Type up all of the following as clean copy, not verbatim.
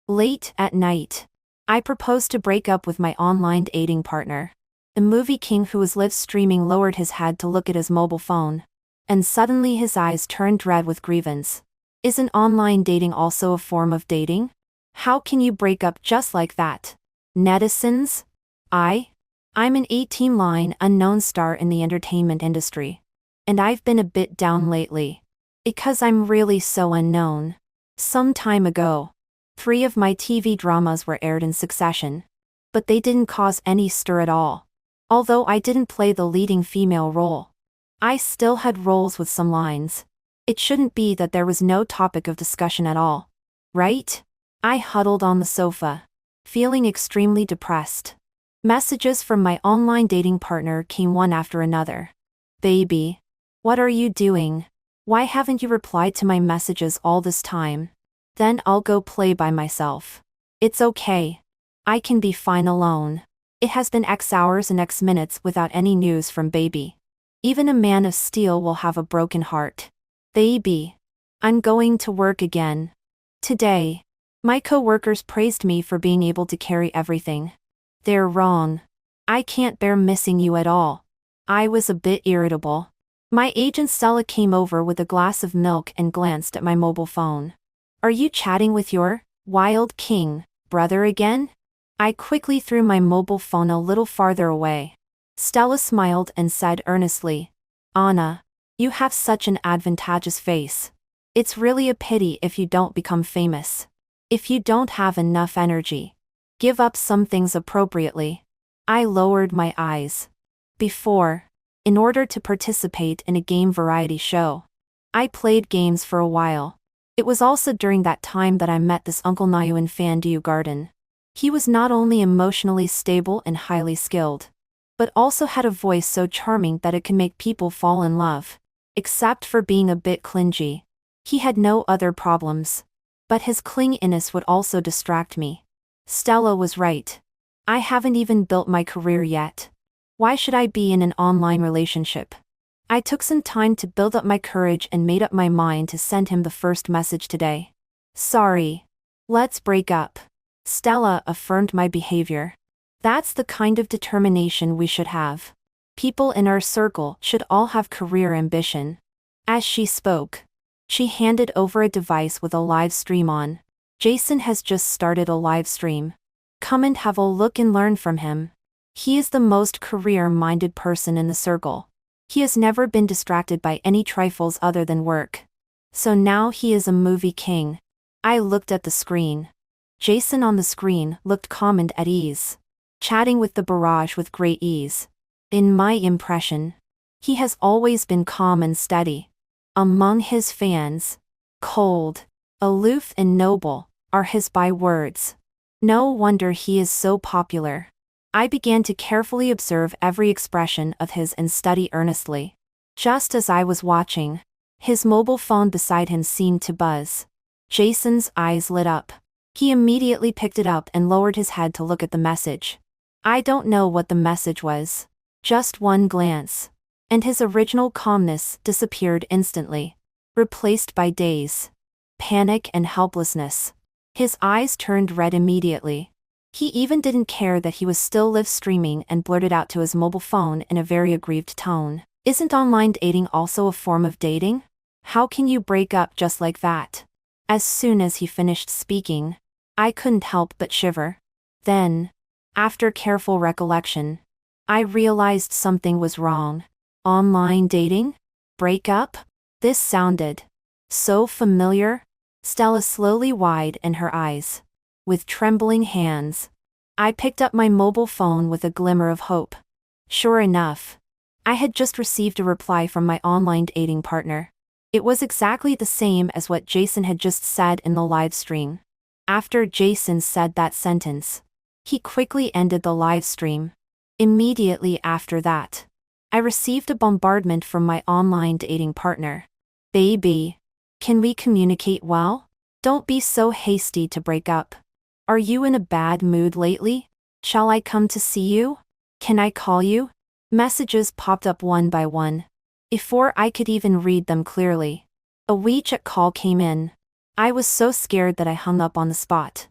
Late at night, I proposed to break up with my online dating partner. The movie king who was live streaming lowered his head to look at his mobile phone. And suddenly his eyes turned red with grievance. Isn't online dating also a form of dating? How can you break up just like that? Netizens? I'm an 18-line unknown star in the entertainment industry. And I've been a bit down lately. Because I'm really so unknown. Some time ago, 3 of my TV dramas were aired in succession. But they didn't cause any stir at all. Although I didn't play the leading female role, I still had roles with some lines. It shouldn't be that there was no topic of discussion at all. Right? I huddled on the sofa, feeling extremely depressed. Messages from my online dating partner came one after another. Baby, what are you doing? Why haven't you replied to my messages all this time? Then I'll go play by myself. It's okay. I can be fine alone. It has been X hours and X minutes without any news from baby. Even a man of steel will have a broken heart. Baby, I'm going to work again. Today, my co-workers praised me for being able to carry everything. They're wrong. I can't bear missing you at all. I was a bit irritable. My agent Stella came over with a glass of milk and glanced at my mobile phone. Are you chatting with your wild king brother again? I quickly threw my mobile phone a little farther away. Stella smiled and said earnestly, Anna, you have such an advantageous face. It's really a pity if you don't become famous. If you don't have enough energy, give up some things appropriately. I lowered my eyes. Before, in order to participate in a game variety show, I played games for a while. It was also during that time that I met this Uncle Nayu in Fandiu Garden. He was not only emotionally stable and highly skilled, but also had a voice so charming that it can make people fall in love. Except for being a bit clingy. He had no other problems. But his clinginess would also distract me. Stella was right. I haven't even built my career yet. Why should I be in an online relationship? I took some time to build up my courage and made up my mind to send him the first message today. Sorry. Let's break up. Stella affirmed my behavior. That's the kind of determination we should have. People in our circle should all have career ambition. As she spoke, she handed over a device with a live stream on. Jason has just started a live stream. Come and have a look and learn from him. He is the most career-minded person in the circle. He has never been distracted by any trifles other than work. So now he is a movie king. I looked at the screen. Jason on the screen looked calm and at ease, chatting with the barrage with great ease. In my impression, he has always been calm and steady. Among his fans, cold, aloof and noble, are his bywords. No wonder he is so popular. I began to carefully observe every expression of his and study earnestly. Just as I was watching, his mobile phone beside him seemed to buzz. Jason's eyes lit up. He immediately picked it up and lowered his head to look at the message. I don't know what the message was. Just one glance. And his original calmness disappeared instantly, replaced by daze, panic and helplessness. His eyes turned red immediately. He even didn't care that he was still live streaming and blurted out to his mobile phone in a very aggrieved tone. Isn't online dating also a form of dating? How can you break up just like that? As soon as he finished speaking, I couldn't help but shiver. Then, after careful recollection, I realized something was wrong. Online dating? Break up? This sounded so familiar. Stella slowly widened her eyes. With trembling hands, I picked up my mobile phone with a glimmer of hope. Sure enough, I had just received a reply from my online dating partner. It was exactly the same as what Jason had just said in the live stream. After Jason said that sentence, he quickly ended the live stream. Immediately after that, I received a bombardment from my online dating partner. Baby, can we communicate well? Don't be so hasty to break up. Are you in a bad mood lately? Shall I come to see you? Can I call you? Messages popped up one by one. Before I could even read them clearly, a WeChat call came in. I was so scared that I hung up on the spot.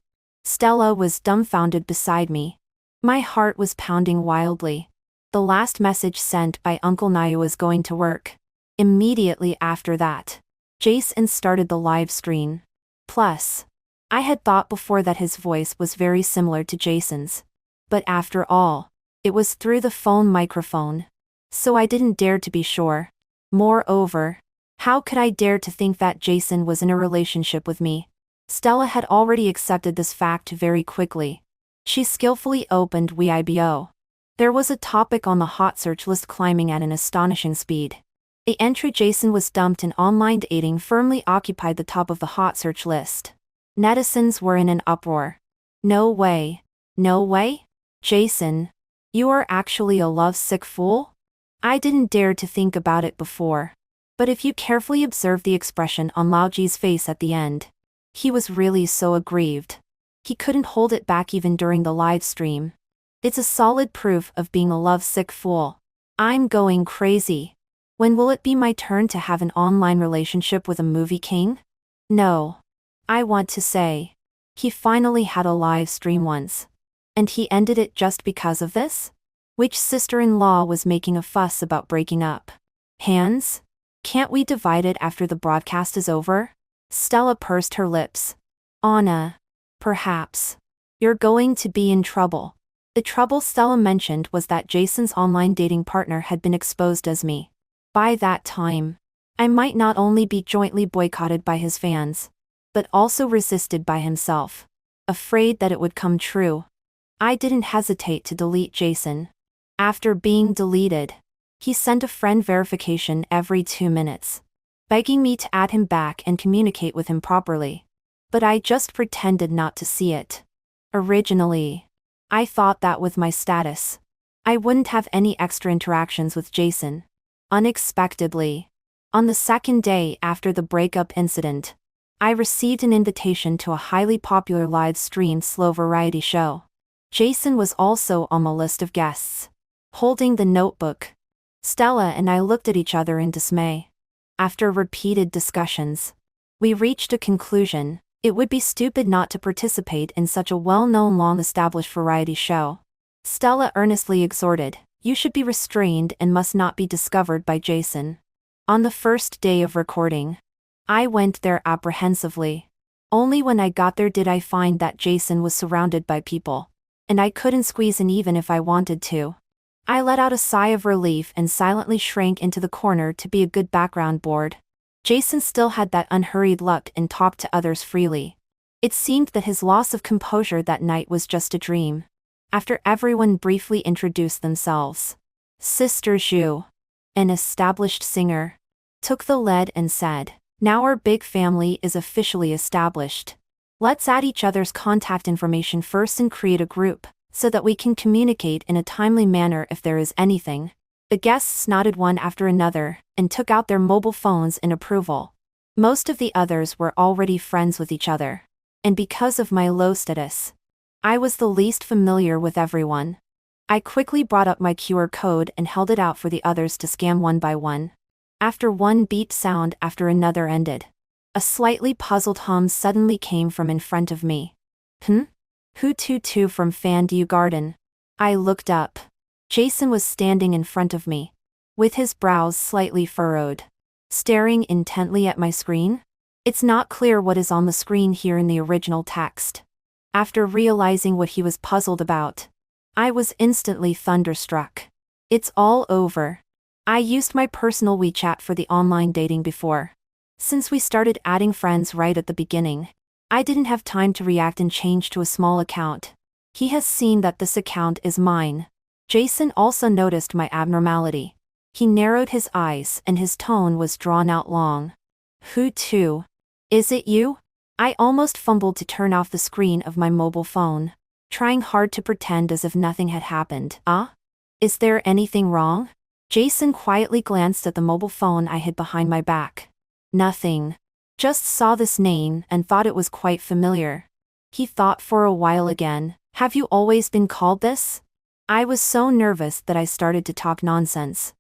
Stella was dumbfounded beside me. My heart was pounding wildly. The last message sent by Uncle Naya was going to work. Immediately after that, Jason started the live stream. Plus, I had thought before that his voice was very similar to Jason's. But after all, it was through the phone microphone. So I didn't dare to be sure. Moreover, how could I dare to think that Jason was in a relationship with me? Stella had already accepted this fact very quickly. She skillfully opened Weibo. There was a topic on the hot search list climbing at an astonishing speed. The entry "Jason was dumped in online dating" firmly occupied the top of the hot search list. Netizens were in an uproar. No way. No way? Jason, you are actually a lovesick fool? I didn't dare to think about it before. But if you carefully observe the expression on Laoji's face at the end, he was really so aggrieved. He couldn't hold it back even during the live stream. It's a solid proof of being a lovesick fool. I'm going crazy. When will it be my turn to have an online relationship with a movie king? No. I want to say, he finally had a live stream once. And he ended it just because of this? Which sister-in-law was making a fuss about breaking up? Hands? Can't we divide it after the broadcast is over? Stella pursed her lips. Anna. Perhaps. You're going to be in trouble. The trouble Stella mentioned was that Jason's online dating partner had been exposed as me. By that time, I might not only be jointly boycotted by his fans, but also resisted by himself. Afraid that it would come true, I didn't hesitate to delete Jason. After being deleted, he sent a friend verification every 2 minutes, begging me to add him back and communicate with him properly. But I just pretended not to see it. Originally, I thought that with my status, I wouldn't have any extra interactions with Jason. Unexpectedly, on the second day after the breakup incident, I received an invitation to a highly popular live-stream slow variety show. Jason was also on the list of guests. Holding the notebook, Stella and I looked at each other in dismay. After repeated discussions, we reached a conclusion: it would be stupid not to participate in such a well-known, long-established variety show. Stella earnestly exhorted, "You should be restrained and must not be discovered by Jason." On the first day of recording, I went there apprehensively. Only when I got there did I find that Jason was surrounded by people, and I couldn't squeeze in even if I wanted to. I let out a sigh of relief and silently shrank into the corner to be a good background board. Jason still had that unhurried look and talked to others freely. It seemed that his loss of composure that night was just a dream. After everyone briefly introduced themselves, Sister Zhu, an established singer, took the lead and said, "Now our big family is officially established. Let's add each other's contact information first and create a group, so that we can communicate in a timely manner if there is anything." The guests nodded one after another, and took out their mobile phones in approval. Most of the others were already friends with each other. And because of my low status, I was the least familiar with everyone. I quickly brought up my QR code and held it out for the others to scan one by one. After one beep sound after another ended, a slightly puzzled hum suddenly came from in front of me. Who to from Fandew Garden? I looked up. Jason was standing in front of me, with his brows slightly furrowed, staring intently at my screen. It's not clear what is on the screen here in the original text. After realizing what he was puzzled about, I was instantly thunderstruck. It's all over. I used my personal WeChat for the online dating before. Since we started adding friends right at the beginning, I didn't have time to react and change to a small account. He has seen that this account is mine. Jason also noticed my abnormality. He narrowed his eyes and his tone was drawn out long. "Who to? Is it you?" I almost fumbled to turn off the screen of my mobile phone, trying hard to pretend as if nothing had happened. Is there anything wrong? Jason quietly glanced at the mobile phone I hid behind my back. Nothing. Just saw this name and thought it was quite familiar. He thought for a while again. "Have you always been called this?" I was so nervous that I started to talk nonsense.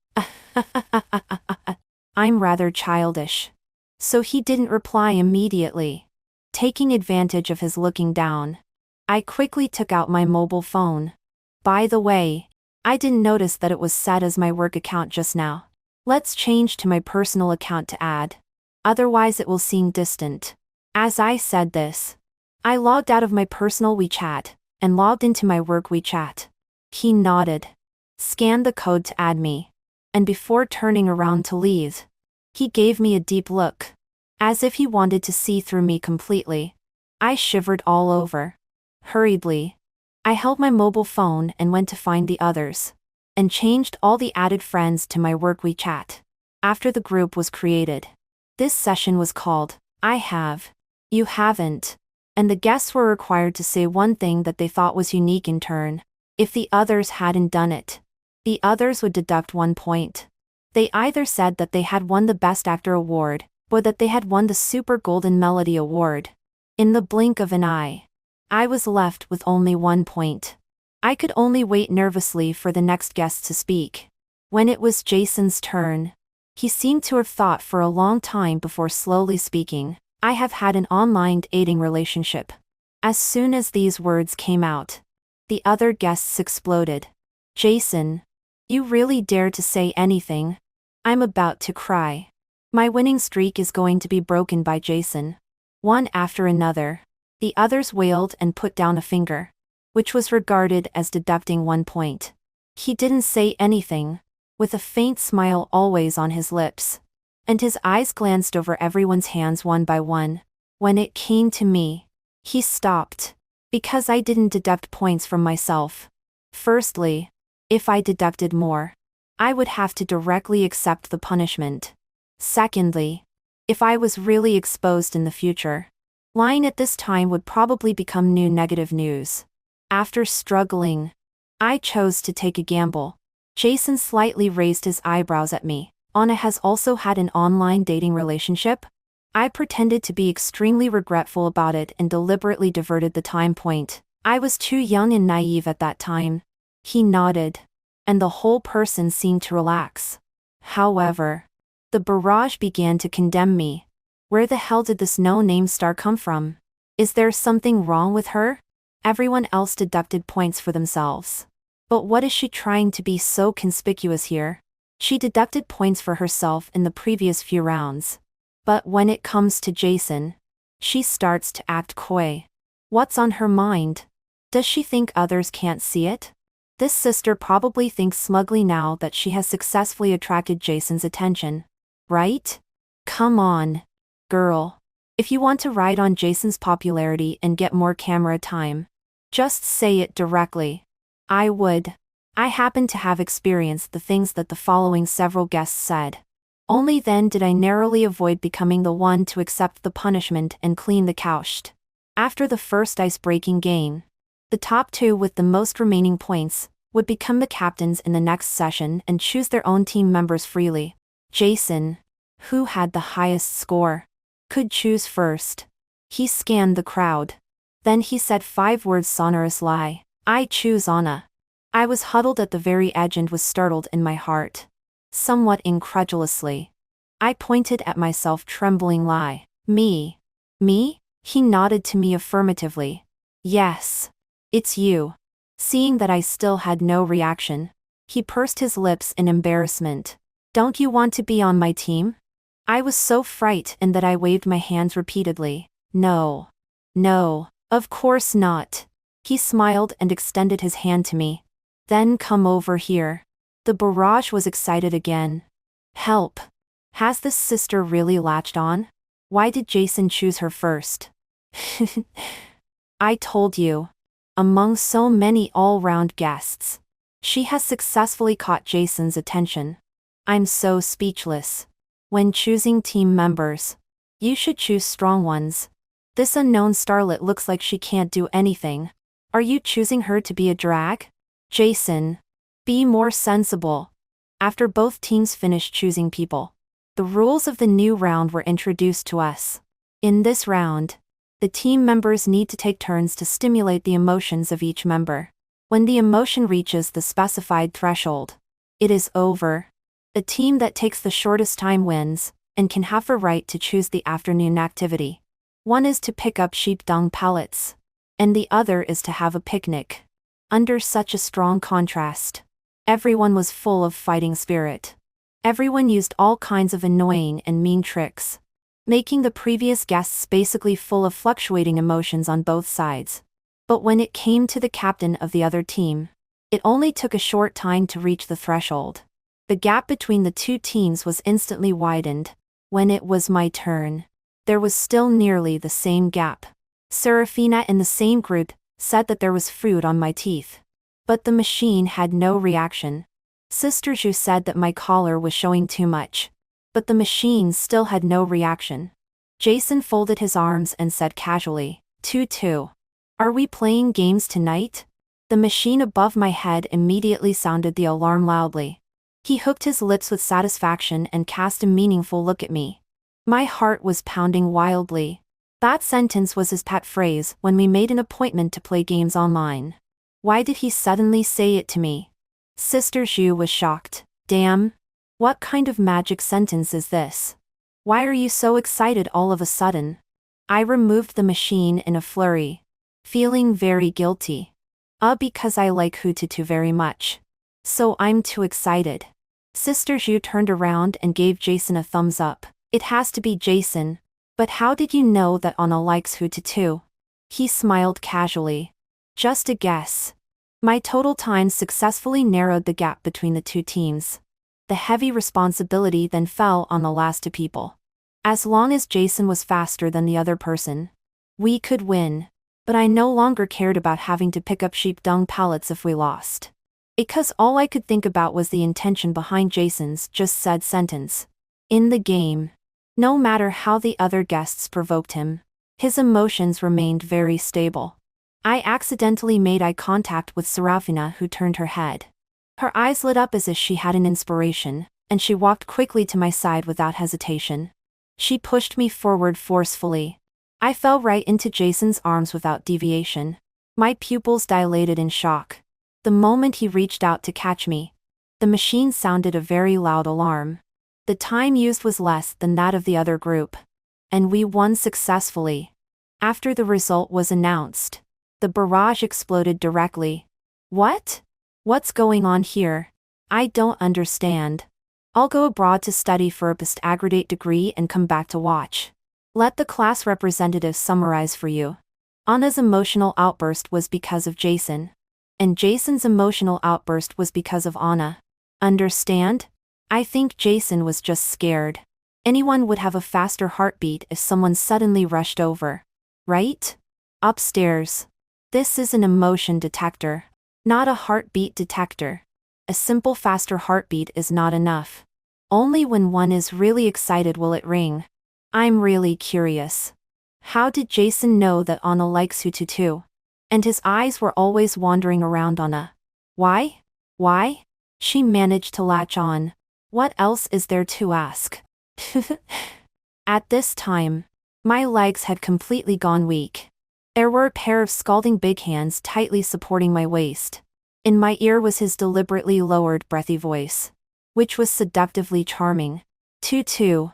I'm rather childish. So he didn't reply immediately. Taking advantage of his looking down, I quickly took out my mobile phone. By the way, I didn't notice that it was set as my work account just now. Let's change to my personal account to add. Otherwise it will seem distant. As I said this, I logged out of my personal WeChat and logged into my work WeChat. He nodded, scanned the code to add me, and before turning around to leave, he gave me a deep look, as if he wanted to see through me completely. I shivered all over. Hurriedly, I held my mobile phone and went to find the others, and changed all the added friends to my work WeChat. After the group was created, this session was called, I have, you haven't, and the guests were required to say one thing that they thought was unique in turn. If the others hadn't done it, the others would deduct 1 point. They either said that they had won the Best Actor award, or that they had won the Super Golden Melody award. In the blink of an eye, I was left with only 1 point. I could only wait nervously for the next guest to speak. When it was Jason's turn, he seemed to have thought for a long time before slowly speaking. I have had an online dating relationship. As soon as these words came out, the other guests exploded. Jason, you really dare to say anything? I'm about to cry. My winning streak is going to be broken by Jason. One after another, the others wailed and put down a finger, which was regarded as deducting 1 point. He didn't say anything, with a faint smile always on his lips, and his eyes glanced over everyone's hands one by one. When it came to me, he stopped, because I didn't deduct points from myself. Firstly, if I deducted more, I would have to directly accept the punishment. Secondly, if I was really exposed in the future, lying at this time would probably become new negative news. After struggling, I chose to take a gamble. Jason slightly raised his eyebrows at me. Anna has also had an online dating relationship? I pretended to be extremely regretful about it and deliberately diverted the time point. I was too young and naive at that time. He nodded, and the whole person seemed to relax. However, the barrage began to condemn me. Where the hell did this no-name star come from? Is there something wrong with her? Everyone else deducted points for themselves. But what is she trying to be so conspicuous here? She deducted points for herself in the previous few rounds. But when it comes to Jason, she starts to act coy. What's on her mind? Does she think others can't see it? This sister probably thinks smugly now that she has successfully attracted Jason's attention. Right? Come on, girl. If you want to ride on Jason's popularity and get more camera time, just say it directly. I would. I happen to have experienced the things that the following several guests said. Only then did I narrowly avoid becoming the one to accept the punishment and clean the couch. After the first ice-breaking game, the top 2 with the most remaining points would become the captains in the next session and choose their own team members freely. Jason, who had the highest score, could choose first. He scanned the crowd. Then he said 5 words sonorous lie. I choose Anna. I was huddled at the very edge and was startled in my heart. Somewhat incredulously, I pointed at myself, trembling lie. Me? Me? He nodded to me affirmatively. Yes. It's you. Seeing that I still had no reaction, he pursed his lips in embarrassment. Don't you want to be on my team? I was so frightened that I waved my hands repeatedly. No. No, of course not. He smiled and extended his hand to me. Then come over here. The barrage was excited again. Help. Has this sister really latched on? Why did Jason choose her first? I told you. Among so many all-round guests, she has successfully caught Jason's attention. I'm so speechless. When choosing team members, you should choose strong ones. This unknown starlet looks like she can't do anything. Are you choosing her to be a drag? Jason, be more sensible. After both teams finished choosing people, the rules of the new round were introduced to us. In this round, the team members need to take turns to stimulate the emotions of each member. When the emotion reaches the specified threshold, it is over. The team that takes the shortest time wins, and can have a right to choose the afternoon activity. One is to pick up sheep dung pellets. and the other is to have a picnic. Under such a strong contrast, everyone was full of fighting spirit. Everyone used all kinds of annoying and mean tricks, making the previous guests basically full of fluctuating emotions on both sides. But when it came to the captain of the other team, it only took a short time to reach the threshold. The gap between the two teams was instantly widened. When it was my turn, there was still nearly the same gap. Serafina in the same group said that there was food on my teeth. But the machine had no reaction. Sister Zhu said that my collar was showing too much. But the machine still had no reaction. Jason folded his arms and said casually, 2-2. Are we playing games tonight? The machine above my head immediately sounded the alarm loudly. He hooked his lips with satisfaction and cast a meaningful look at me. My heart was pounding wildly. That sentence was his pet phrase when we made an appointment to play games online. Why did he suddenly say it to me? Sister Zhu was shocked. Damn. What kind of magic sentence is this? Why are you so excited all of a sudden? I removed the machine in a flurry, feeling very guilty. Because I like Hututu very much. So I'm too excited. Sister Zhu turned around and gave Jason a thumbs up. It has to be Jason. But how did you know that Anna likes Hututu? He smiled casually. Just a guess. My total time successfully narrowed the gap between the two teams. The heavy responsibility then fell on the last two people. As long as Jason was faster than the other person, we could win. But I no longer cared about having to pick up sheep dung pallets if we lost. Because all I could think about was the intention behind Jason's just said sentence. In the game, no matter how the other guests provoked him, his emotions remained very stable. I accidentally made eye contact with Serafina, who turned her head. Her eyes lit up as if she had an inspiration, and she walked quickly to my side without hesitation. She pushed me forward forcefully. I fell right into Jason's arms without deviation. My pupils dilated in shock. The moment he reached out to catch me, the machine sounded a very loud alarm. The time used was less than that of the other group. And we won successfully. After the result was announced, the barrage exploded directly. What? What's going on here? I don't understand. I'll go abroad to study for a postgraduate degree and come back to watch. Let the class representative summarize for you. Anna's emotional outburst was because of Jason. And Jason's emotional outburst was because of Anna. Understand? I think Jason was just scared. Anyone would have a faster heartbeat if someone suddenly rushed over. Right? Upstairs. This is an emotion detector, not a heartbeat detector. A simple faster heartbeat is not enough. Only when one is really excited will it ring. I'm really curious. How did Jason know that Anna likes Hututu? And his eyes were always wandering around Anna. Why? Why? She managed to latch on. What else is there to ask? At this time, my legs had completely gone weak. There were a pair of scalding big hands tightly supporting my waist. In my ear was his deliberately lowered breathy voice, which was seductively charming. 2-2.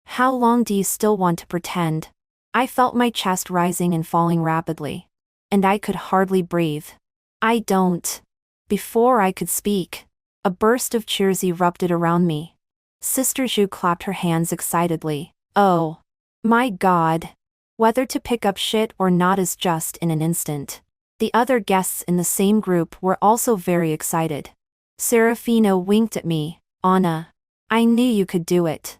How long do you still want to pretend? I felt my chest rising and falling rapidly. And I could hardly breathe. I don't. Before I could speak, a burst of cheers erupted around me. Sister Zhu clapped her hands excitedly. Oh. My God. Whether to pick up shit or not is just in an instant. The other guests in the same group were also very excited. Serafina winked at me. Anna. I knew you could do it.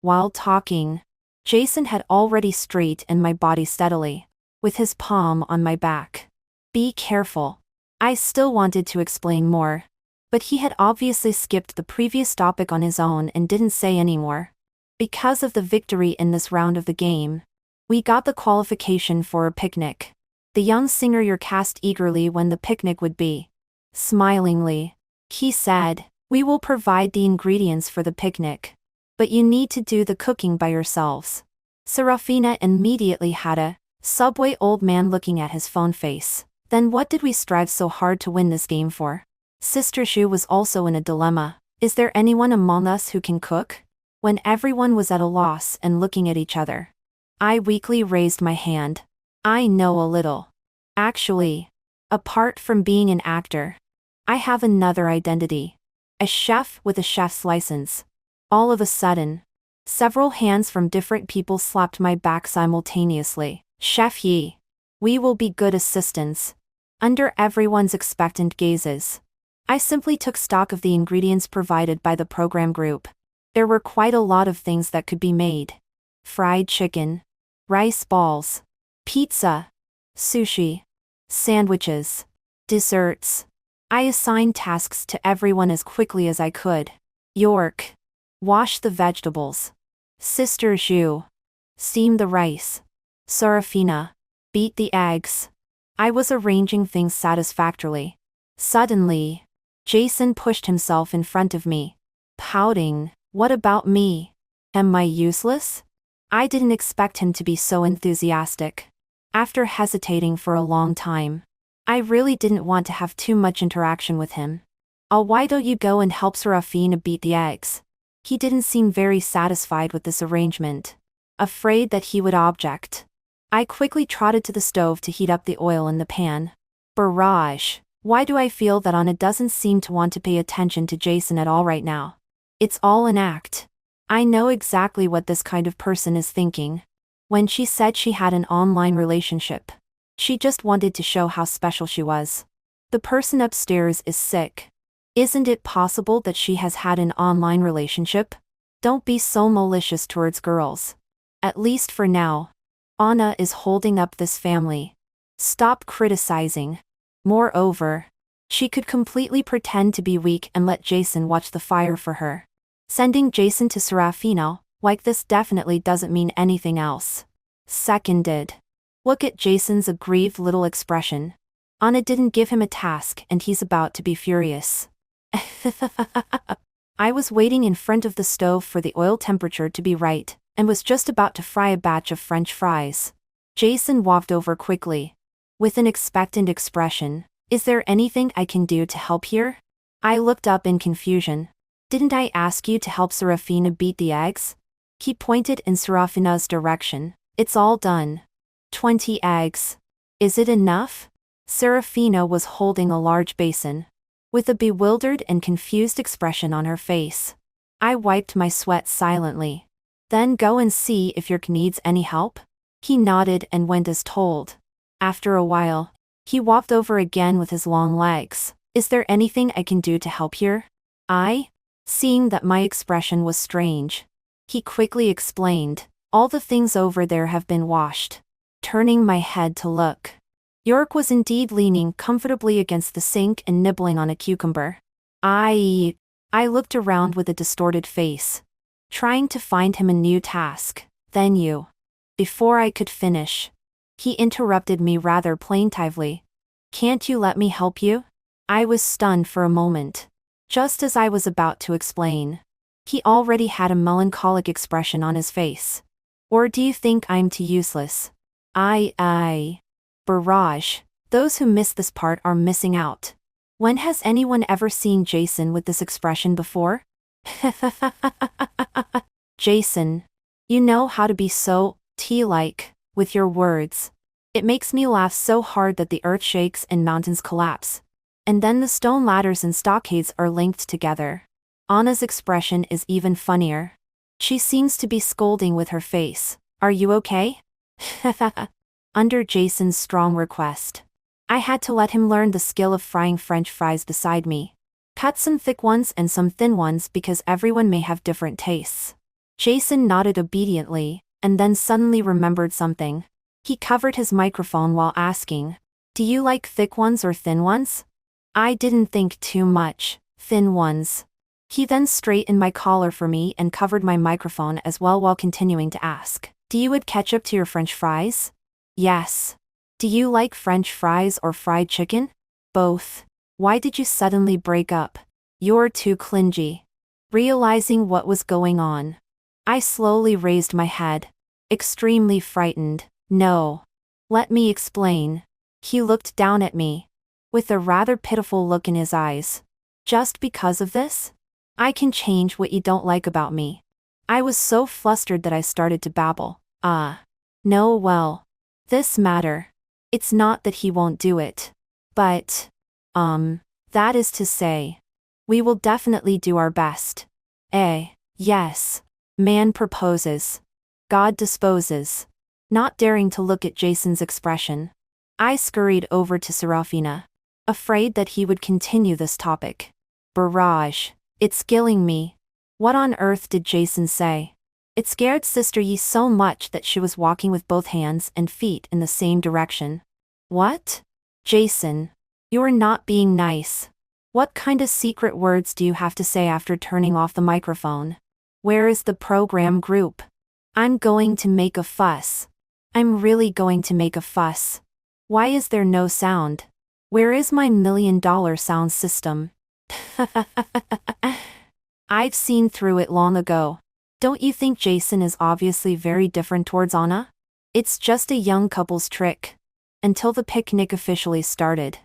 While talking, Jason had already straightened my body steadily, with his palm on my back. Be careful. I still wanted to explain more, but he had obviously skipped the previous topic on his own and didn't say any more. Because of the victory in this round of the game, we got the qualification for a picnic. The young singer asked eagerly when the picnic would be. Smilingly, he said, we will provide the ingredients for the picnic, but you need to do the cooking by yourselves. Serafina immediately had a subway old man looking at his phone face. Then what did we strive so hard to win this game for? Sister Zhu was also in a dilemma. Is there anyone among us who can cook? When everyone was at a loss and looking at each other, I weakly raised my hand. I know a little. Actually, apart from being an actor, I have another identity. A chef with a chef's license. All of a sudden, several hands from different people slapped my back simultaneously. Chef Yi. We will be good assistants. Under everyone's expectant gazes, I simply took stock of the ingredients provided by the program group. There were quite a lot of things that could be made. Fried chicken, rice balls, pizza, sushi, sandwiches, desserts. I assigned tasks to everyone as quickly as I could. York. Wash the vegetables. Sister Zhu. Steam the rice. Serafina. Beat the eggs. I was arranging things satisfactorily. Suddenly, Jason pushed himself in front of me, pouting. What about me? Am I useless? I didn't expect him to be so enthusiastic. After hesitating for a long time, I really didn't want to have too much interaction with him. Oh, why don't you go and help Serafina beat the eggs? He didn't seem very satisfied with this arrangement. Afraid that he would object, I quickly trotted to the stove to heat up the oil in the pan. Barrage. Why do I feel that Anna doesn't seem to want to pay attention to Jason at all right now? It's all an act. I know exactly what this kind of person is thinking. When she said she had an online relationship, she just wanted to show how special she was. The person upstairs is sick. Isn't it possible that she has had an online relationship? Don't be so malicious towards girls. At least for now. Anna is holding up this family. Stop criticizing. Moreover, she could completely pretend to be weak and let Jason watch the fire for her. Sending Jason to Serafina like this definitely doesn't mean anything else. Seconded. Look at Jason's aggrieved little expression. Anna didn't give him a task and he's about to be furious. I was waiting in front of the stove for the oil temperature to be right, and was just about to fry a batch of French fries. Jason walked over quickly. With an expectant expression, is there anything I can do to help here? I looked up in confusion. Didn't I ask you to help Serafina beat the eggs? He pointed in Serafina's direction. It's all done. 20 eggs. Is it enough? Serafina was holding a large basin, with a bewildered and confused expression on her face. I wiped my sweat silently. Then go and see if Yerk needs any help? He nodded and went as told. After a while, he walked over again with his long legs. Is there anything I can do to help here? Seeing that my expression was strange, he quickly explained, all the things over there have been washed. Turning my head to look, York was indeed leaning comfortably against the sink and nibbling on a cucumber. I looked around with a distorted face, trying to find him a new task. Then you. Before I could finish, he interrupted me rather plaintively. Can't you let me help you? I was stunned for a moment. Just as I was about to explain, he already had a melancholic expression on his face. Or do you think I'm too useless? Barrage. Those who miss this part are missing out. When has anyone ever seen Jason with this expression before? Jason, you know how to be so tea-like with your words. It makes me laugh so hard that the earth shakes and mountains collapse. And then the stone ladders and stockades are linked together. Anna's expression is even funnier. She seems to be scolding with her face. Are you okay? Under Jason's strong request, I had to let him learn the skill of frying French fries beside me. Cut some thick ones and some thin ones because everyone may have different tastes. Jason nodded obediently, and then suddenly remembered something. He covered his microphone while asking, do you like thick ones or thin ones? I didn't think too much. Thin ones. He then straightened my collar for me and covered my microphone as well while continuing to ask, do you add ketchup to your French fries? Yes. Do you like French fries or fried chicken? Both. Why did you suddenly break up? You're too clingy. Realizing what was going on, I slowly raised my head. Extremely frightened. No. Let me explain. He looked down at me, with a rather pitiful look in his eyes. Just because of this? I can change what you don't like about me. I was so flustered that I started to babble. No, well. this matter. It's not that he won't do it. But, that is to say, we will definitely do our best. Yes. Man proposes. God disposes. Not daring to look at Jason's expression, I scurried over to Serafina, afraid that he would continue this topic. Barrage. It's killing me. What on earth did Jason say? It scared Sister Yi so much that she was walking with both hands and feet in the same direction. What? Jason. You're not being nice. What kind of secret words do you have to say after turning off the microphone? Where is the program group? I'm going to make a fuss. I'm really going to make a fuss. Why is there no sound? Where is my $1 million sound system? I've seen through it long ago. Don't you think Jason is obviously very different towards Anna? It's just a young couple's trick. Until the picnic officially started,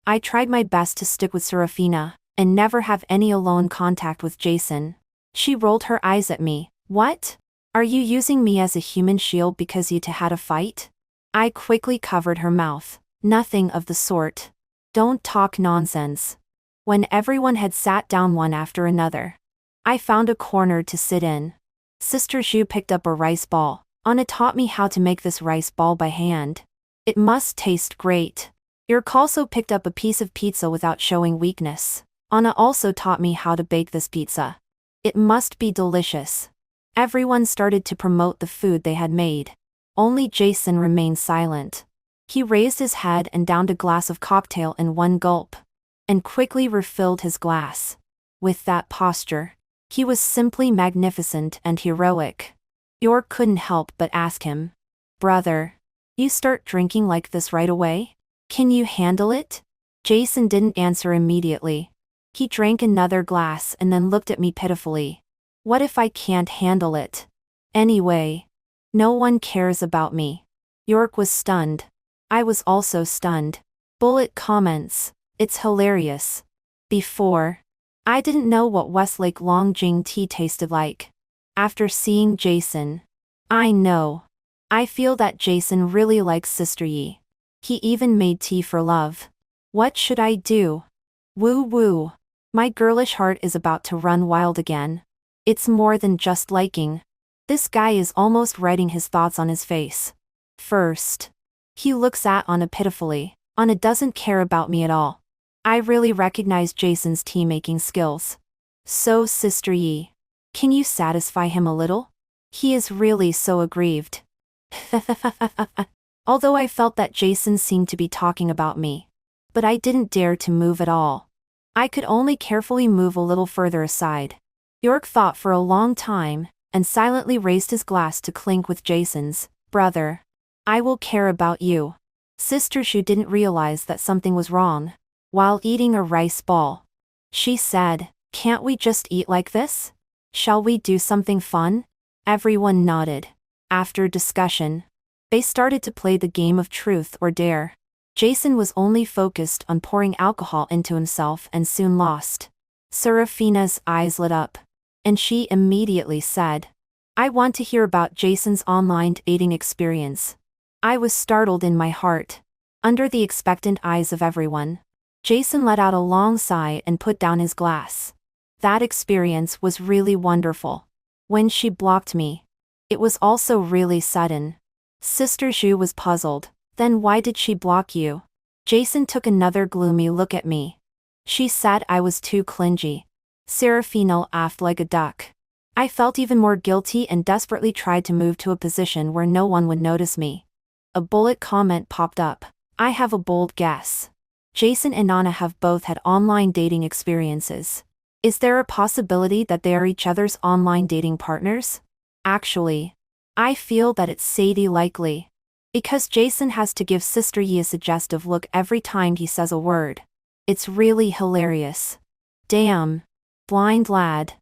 I tried my best to stick with Serafina and never have any alone contact with Jason. She rolled her eyes at me. What? Are you using me as a human shield because you two had a fight? I quickly covered her mouth. Nothing of the sort. Don't talk nonsense. When everyone had sat down one after another, I found a corner to sit in. Sister Zhu picked up a rice ball. Anna taught me how to make this rice ball by hand. It must taste great. York also picked up a piece of pizza without showing weakness. Anna also taught me how to bake this pizza. It must be delicious. Everyone started to promote the food they had made. Only Jason remained silent. He raised his head and downed a glass of cocktail in one gulp, and quickly refilled his glass. With that posture, he was simply magnificent and heroic. York couldn't help but ask him, "Brother, you start drinking like this right away? Can you handle it?" Jason didn't answer immediately. He drank another glass and then looked at me pitifully. What if I can't handle it? Anyway, no one cares about me. York was stunned. I was also stunned. Bullet comments. It's hilarious. Before, I didn't know what Westlake Longjing tea tasted like. After seeing Jason, I know. I feel that Jason really likes Sister Yi. He even made tea for love. What should I do? Woo woo. My girlish heart is about to run wild again. It's more than just liking. This guy is almost writing his thoughts on his face. First, he looks at Anna pitifully. Anna doesn't care about me at all. I really recognize Jason's tea-making skills. So Sister Yi, can you satisfy him a little? He is really so aggrieved. Although I felt that Jason seemed to be talking about me, but I didn't dare to move at all. I could only carefully move a little further aside. York thought for a long time, and silently raised his glass to clink with Jason's. Brother, I will care about you. Sister Zhu didn't realize that something was wrong. While eating a rice ball, she said, "Can't we just eat like this? Shall we do something fun?" Everyone nodded. After discussion, they started to play the game of truth or dare. Jason was only focused on pouring alcohol into himself and soon lost. Serafina's eyes lit up, and she immediately said, "I want to hear about Jason's online dating experience." I was startled in my heart. Under the expectant eyes of everyone, Jason let out a long sigh and put down his glass. That experience was really wonderful. When she blocked me, it was also really sudden. Sister Zhu was puzzled. Then why did she block you? Jason took another gloomy look at me. She said I was too clingy. Serafina laughed like a duck. I felt even more guilty and desperately tried to move to a position where no one would notice me. A bullet comment popped up. I have a bold guess. Jason and Anna have both had online dating experiences. Is there a possibility that they are each other's online dating partners? Actually, I feel that it's Sadie likely. Because Jason has to give Sister Yi a suggestive look every time he says a word. It's really hilarious. Damn. Blind lad.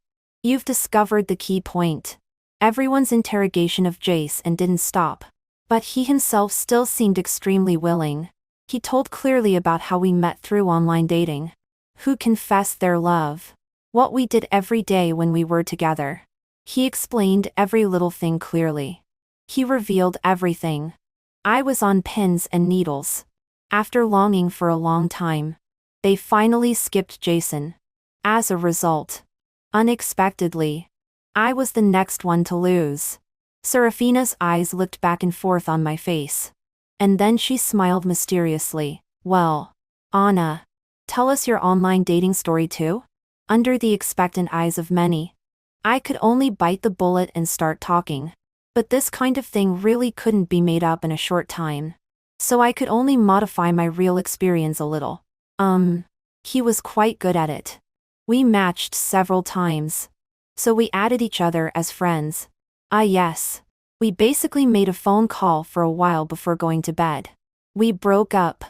You've discovered the key point. Everyone's interrogation of Jason didn't stop. But he himself still seemed extremely willing. He told clearly about how we met through online dating. Who confessed their love. What we did every day when we were together. He explained every little thing clearly. He revealed everything. I was on pins and needles. After longing for a long time, they finally skipped Jason. As a result, unexpectedly, I was the next one to lose. Serafina's eyes looked back and forth on my face. And then she smiled mysteriously. Well, Anna, tell us your online dating story too? Under the expectant eyes of many, I could only bite the bullet and start talking. But this kind of thing really couldn't be made up in a short time. So I could only modify my real experience a little. He was quite good at it. We matched several times. So we added each other as friends. Yes. We basically made a phone call for a while before going to bed. We broke up.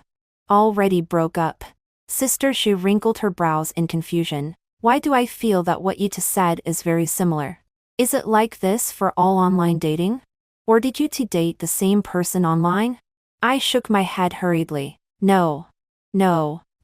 Already broke up. Sister, she wrinkled her brows in confusion. Why do I feel that what you just said is very similar? Is it like this for all online dating? Or did you two date the same person online? I shook my head hurriedly. No.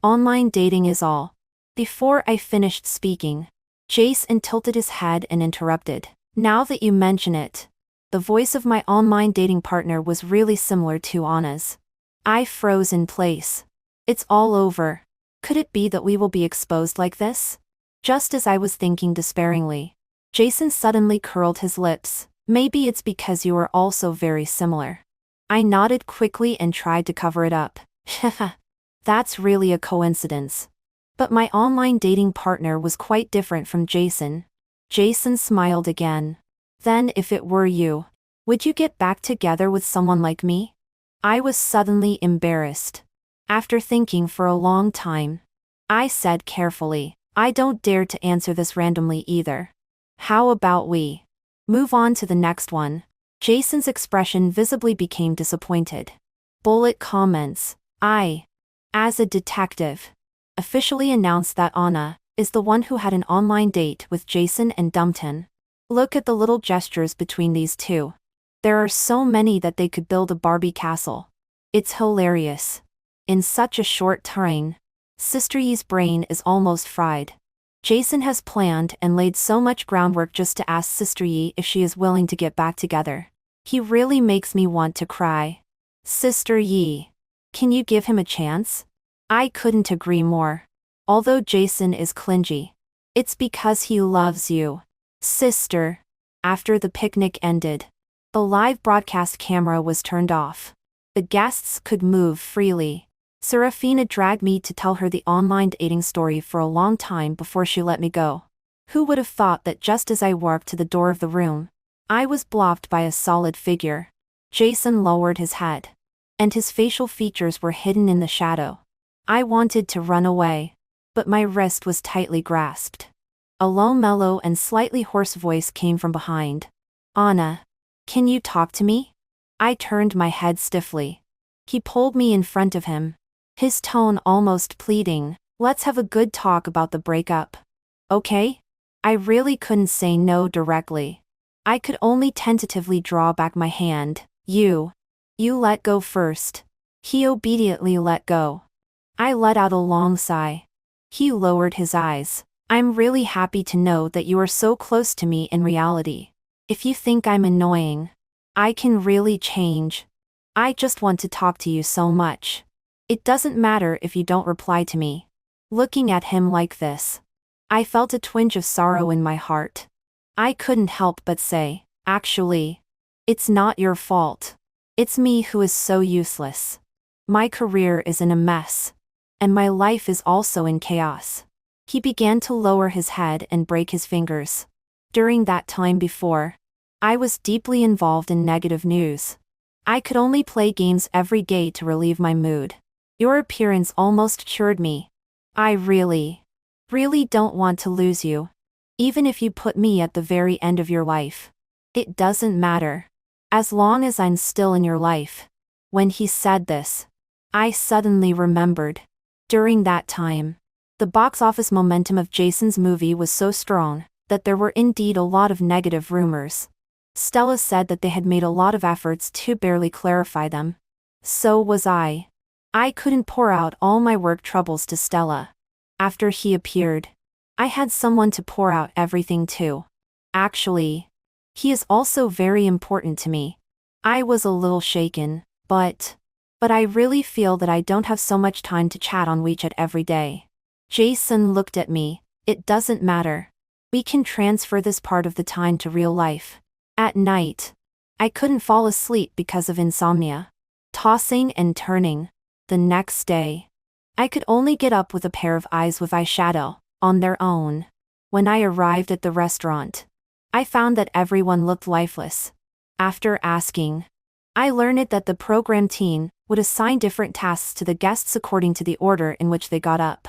Online dating is all. Before I finished speaking, Jason tilted his head and interrupted. Now that you mention it, the voice of my online dating partner was really similar to Anna's. I froze in place. It's all over. Could it be that we will be exposed like this? Just as I was thinking despairingly, Jason suddenly curled his lips. Maybe it's because you are also very similar. I nodded quickly and tried to cover it up. That's really a coincidence. But my online dating partner was quite different from Jason. Jason smiled again. Then if it were you, would you get back together with someone like me? I was suddenly embarrassed. After thinking for a long time, I said carefully, I don't dare to answer this randomly either. How about we move on to the next one? Jason's expression visibly became disappointed. Bullet comments. I, as a detective, officially announced that Anna is the one who had an online date with Jason and Dumpton. Look at the little gestures between these two. There are so many that they could build a Barbie castle. It's hilarious. In such a short time, Sister Yi's brain is almost fried. Jason has planned and laid so much groundwork just to ask Sister Yi if she is willing to get back together. He really makes me want to cry. Sister Yi, can you give him a chance? I couldn't agree more. Although Jason is clingy, it's because he loves you. Sister. After the picnic ended, the live broadcast camera was turned off. The guests could move freely. Serafina dragged me to tell her the online dating story for a long time before she let me go. Who would have thought that just as I walked to the door of the room, I was blocked by a solid figure. Jason lowered his head, and his facial features were hidden in the shadow. I wanted to run away, but my wrist was tightly grasped. A low, mellow and slightly hoarse voice came from behind. Anna, can you talk to me? I turned my head stiffly. He pulled me in front of him, his tone almost pleading. Let's have a good talk about the breakup. Okay? I really couldn't say no directly. I could only tentatively draw back my hand. You let go first. He obediently let go. I let out a long sigh. He lowered his eyes. I'm really happy to know that you are so close to me in reality. If you think I'm annoying, I can really change. I just want to talk to you so much. It doesn't matter if you don't reply to me. Looking at him like this, I felt a twinge of sorrow in my heart. I couldn't help but say, actually, it's not your fault. It's me who is so useless. My career is in a mess. And my life is also in chaos. He began to lower his head and break his fingers. During that time before, I was deeply involved in negative news. I could only play games every day to relieve my mood. Your appearance almost cured me. I really don't want to lose you. Even if you put me at the very end of your life. It doesn't matter. As long as I'm still in your life. When he said this, I suddenly remembered. During that time, the box office momentum of Jason's movie was so strong that there were indeed a lot of negative rumors. Stella said that they had made a lot of efforts to barely clarify them. So was I. I couldn't pour out all my work troubles to Stella. After he appeared, I had someone to pour out everything to. Actually, he is also very important to me. I was a little shaken, But I really feel that I don't have so much time to chat on WeChat every day. Jason looked at me. It doesn't matter. We can transfer this part of the time to real life. At night, I couldn't fall asleep because of insomnia. Tossing and turning. The next day, I could only get up with a pair of eyes with eyeshadow, on their own. When I arrived at the restaurant, I found that everyone looked lifeless. After asking, I learned that the program team would assign different tasks to the guests according to the order in which they got up.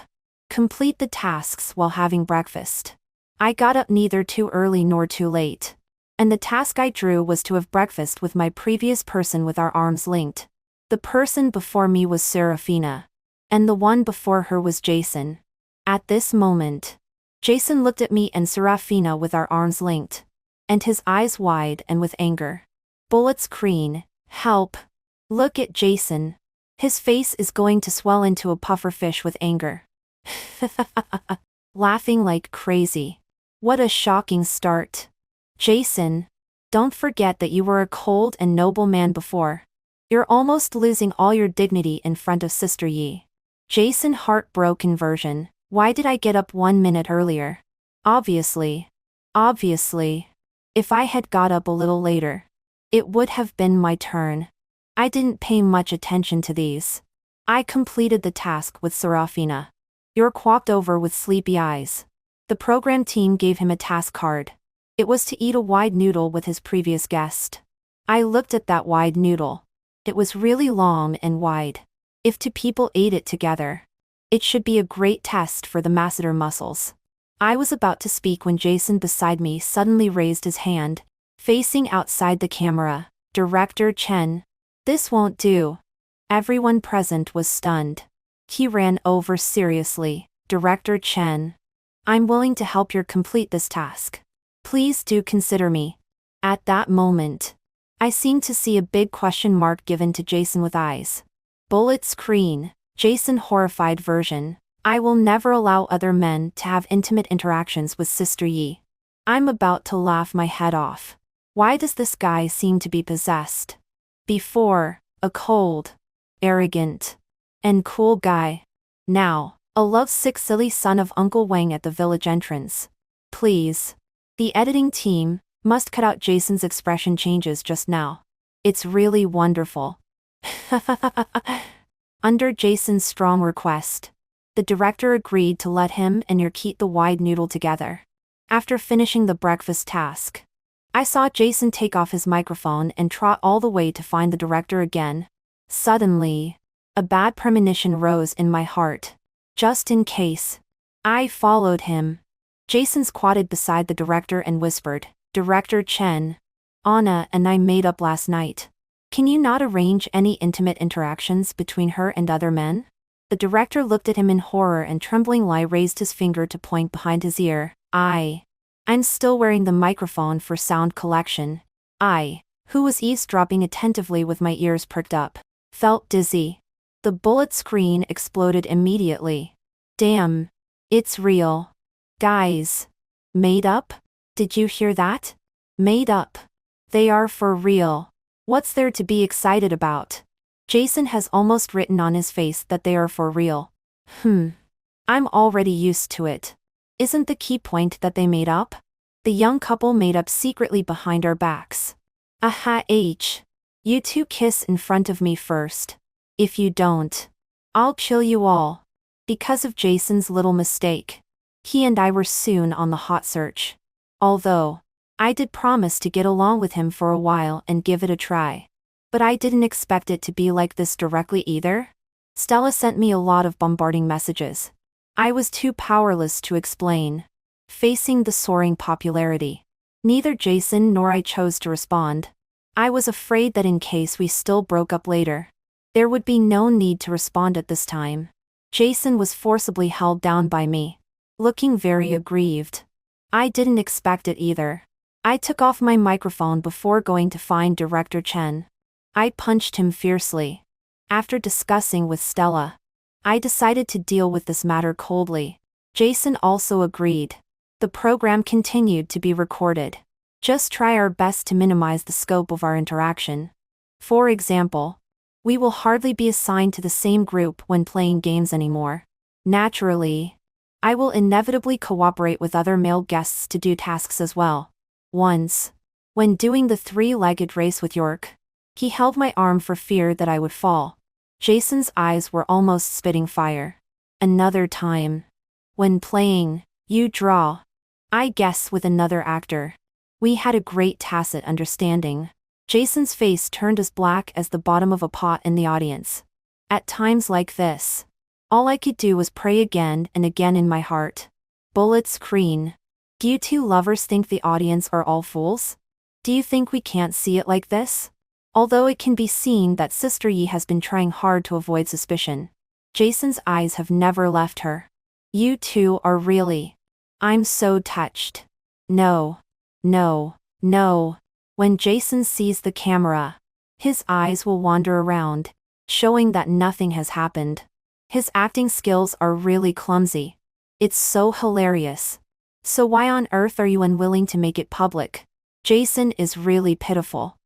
Complete the tasks while having breakfast. I got up neither too early nor too late. And the task I drew was to have breakfast with my previous person with our arms linked. The person before me was Serafina. And the one before her was Jason. At this moment, Jason looked at me and Serafina with our arms linked. And his eyes wide and with anger. Bullet screen, help. Look at Jason. His face is going to swell into a pufferfish with anger. Laughing like crazy. What a shocking start. Jason, don't forget that you were a cold and noble man before. You're almost losing all your dignity in front of Sister Yi. Jason heartbroken version. Why did I get up 1 minute earlier? Obviously. If I had got up a little later, it would have been my turn. I didn't pay much attention to these. I completed the task with Serafina. You're quacked over with sleepy eyes. The program team gave him a task card. It was to eat a wide noodle with his previous guest. I looked at that wide noodle. It was really long and wide. If two people ate it together, it should be a great test for the masseter muscles. I was about to speak when Jason beside me suddenly raised his hand, facing outside the camera. Director Chen. This won't do. Everyone present was stunned. He ran over seriously. Director Chen. I'm willing to help you complete this task. Please do consider me. At that moment, I seemed to see a big question mark given to Jason with eyes. Bullet screen. Jason horrified version. I will never allow other men to have intimate interactions with Sister Yi. I'm about to laugh my head off. Why does this guy seem to be possessed? Before, a cold, arrogant, and cool guy. Now, a lovesick silly son of Uncle Wang at the village entrance. Please. The editing team must cut out Jason's expression changes just now. It's really wonderful. Under Jason's strong request, the director agreed to let him and Yerk eat the wide noodle together. After finishing the breakfast task, I saw Jason take off his microphone and trot all the way to find the director again. Suddenly, a bad premonition rose in my heart. Just in case. I followed him. Jason squatted beside the director and whispered, Director Chen. Anna and I made up last night. Can you not arrange any intimate interactions between her and other men? The director looked at him in horror and tremblingly raised his finger to point behind his ear. I'm still wearing the microphone for sound collection. I, who was eavesdropping attentively with my ears perked up, felt dizzy. The bullet screen exploded immediately. Damn. It's real. Guys. Made up? Did you hear that? Made up. They are for real. What's there to be excited about? Jason has almost written on his face that they are for real. I'm already used to it. Isn't the key point that they made up? The young couple made up secretly behind our backs. You two kiss in front of me first. If you don't, I'll kill you all. Because of Jason's little mistake, he and I were soon on the hot search. Although, I did promise to get along with him for a while and give it a try. But I didn't expect it to be like this directly either. Stella sent me a lot of bombarding messages. I was too powerless to explain. Facing the soaring popularity, neither Jason nor I chose to respond. I was afraid that in case we still broke up later, there would be no need to respond at this time. Jason was forcibly held down by me, looking very aggrieved. I didn't expect it either. I took off my microphone before going to find Director Chen. I punched him fiercely. After discussing with Stella, I decided to deal with this matter coldly. Jason also agreed. The program continued to be recorded. Just try our best to minimize the scope of our interaction. For example, We will hardly be assigned to the same group when playing games anymore. Naturally, I will inevitably cooperate with other male guests to do tasks as well. Once, when doing the three-legged race with York, he held my arm for fear that I would fall. Jason's eyes were almost spitting fire. Another time, when playing, You Draw, I guess with another actor. We had a great tacit understanding. Jason's face turned as black as the bottom of a pot in the audience. At times like this, all I could do was pray again and again in my heart. Bullet screen. Do you two lovers think the audience are all fools? Do you think we can't see it like this? Although it can be seen that Sister Yi has been trying hard to avoid suspicion, Jason's eyes have never left her. You two are really... I'm so touched. No. No. No. When Jason sees the camera, his eyes will wander around, showing that nothing has happened. His acting skills are really clumsy. It's so hilarious. So why on earth are you unwilling to make it public? Jason is really pitiful.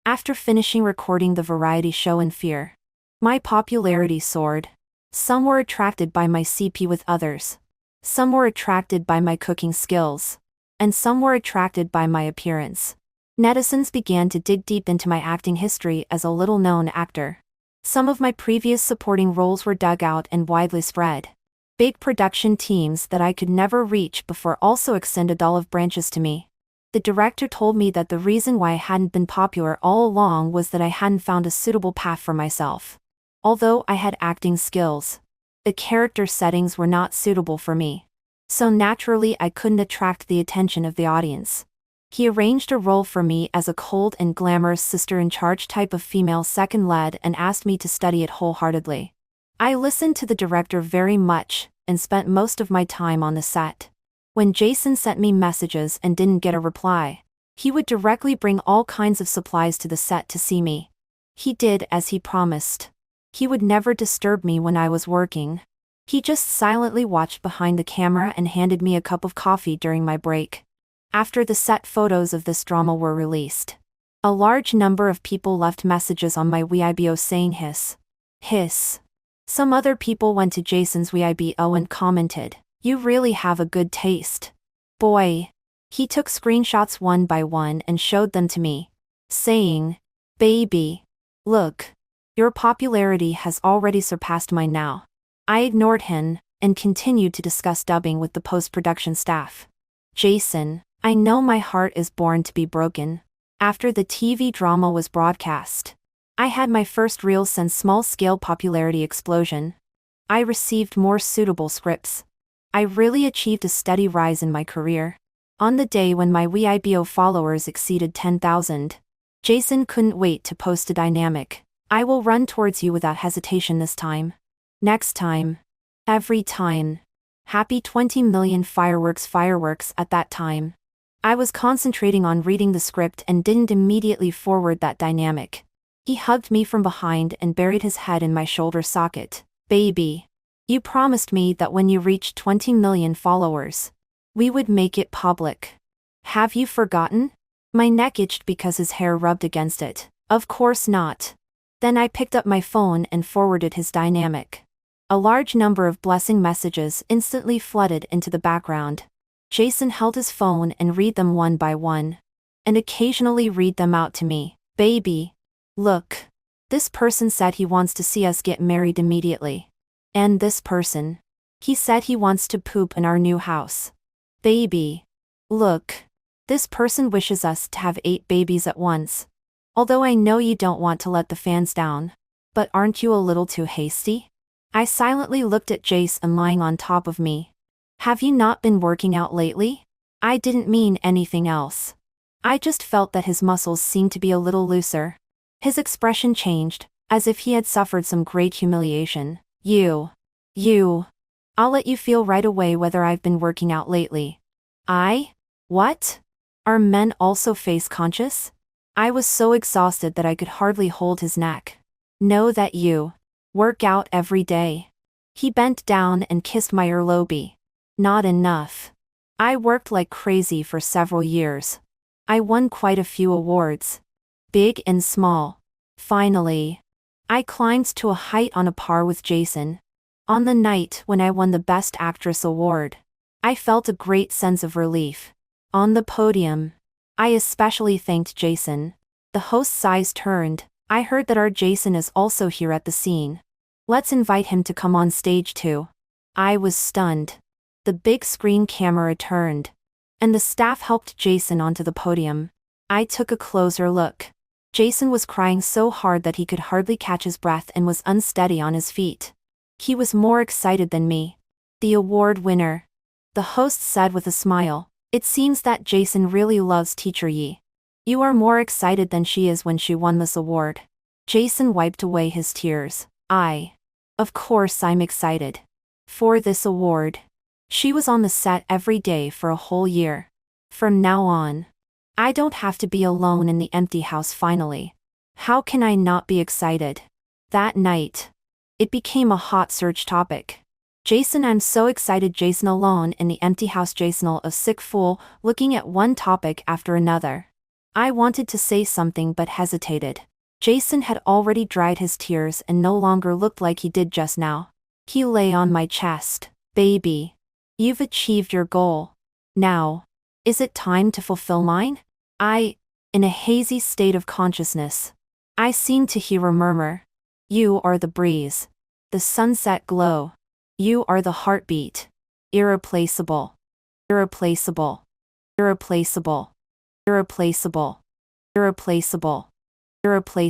After finishing recording the variety show in Fear, my popularity soared. Some were attracted by my CP with others. Some were attracted by my cooking skills. And some were attracted by my appearance. Netizens began to dig deep into my acting history as a little-known actor. Some of my previous supporting roles were dug out and widely spread. Big production teams that I could never reach before also extended olive branches to me. The director told me that the reason why I hadn't been popular all along was that I hadn't found a suitable path for myself. Although I had acting skills, the character settings were not suitable for me. So naturally I couldn't attract the attention of the audience. He arranged a role for me as a cold and glamorous sister-in-charge type of female second lead and asked me to study it wholeheartedly. I listened to the director very much and spent most of my time on the set. When Jason sent me messages and didn't get a reply, he would directly bring all kinds of supplies to the set to see me. He did as he promised. He would never disturb me when I was working. He just silently watched behind the camera and handed me a cup of coffee during my break. After the set photos of this drama were released, a large number of people left messages on my Weibo saying hiss. Hiss. Some other people went to Jason's Weibo and commented, "You really have a good taste." Boy. He took screenshots one by one and showed them to me, saying, "Baby. Look. Your popularity has already surpassed mine now." I ignored him and continued to discuss dubbing with the post-production staff. Jason, I know my heart is born to be broken. After the TV drama was broadcast, I had my first real sense small-scale popularity explosion. I received more suitable scripts. I really achieved a steady rise in my career. On the day when my Weibo followers exceeded 10,000, Jason couldn't wait to post a dynamic, "I will run towards you without hesitation this time. Next time. Every time. Happy 20 million fireworks at that time." I was concentrating on reading the script and didn't immediately forward that dynamic. He hugged me from behind and buried his head in my shoulder socket. "Baby. You promised me that when you reached 20 million followers, we would make it public. Have you forgotten?" My neck itched because his hair rubbed against it. "Of course not." Then I picked up my phone and forwarded his dynamic. A large number of blessing messages instantly flooded into the background. Jason held his phone and read them one by one. And occasionally read them out to me. "Baby. Look. This person said he wants to see us get married immediately. And this person. He said he wants to poop in our new house. Baby. Look. This person wishes us to have 8 babies at once. Although I know you don't want to let the fans down. But aren't you a little too hasty?" I silently looked at Jason lying on top of me. "Have you not been working out lately?" I didn't mean anything else. I just felt that his muscles seemed to be a little looser. His expression changed, as if he had suffered some great humiliation. You. I'll let you feel right away whether I've been working out lately." What? Are men also face conscious? I was so exhausted that I could hardly hold his neck. "Know that you work out every day." He bent down and kissed my earlobe. "Not enough. I worked like crazy for several years. I won quite a few awards. big and small. Finally, I climbed to a height on a par with Jason. On the night when I won the Best Actress award, I felt a great sense of relief. On the podium, I especially thanked Jason. The host's eyes turned. I heard that our Jason is also here at the scene. Let's invite him to come on stage too. I was stunned. The big screen camera turned, and the staff helped Jason onto the podium. I took a closer look. Jason was crying so hard that he could hardly catch his breath and was unsteady on his feet. He was more excited than me. The award winner, the host said with a smile. It seems that Jason really loves Teacher Yi. You are more excited than she is when she won this award. Jason wiped away his tears. Of course I'm excited. For this award. She was on the set every day for a whole year. From now on, I don't have to be alone in the empty house finally. How can I not be excited? That night, it became a hot search topic. Jason, I'm so excited. Jason alone in the empty house. Jason a sick fool, looking at one topic after another. I wanted to say something but hesitated. Jason had already dried his tears and no longer looked like he did just now. He lay on my chest. Baby, you've achieved your goal. Now, is it time to fulfill mine? In a hazy state of consciousness, I seemed to hear a murmur. You are the breeze, the sunset glow. You are the heartbeat. Irreplaceable. Irreplaceable. Irreplaceable. Irreplaceable. Irreplaceable. Irreplaceable.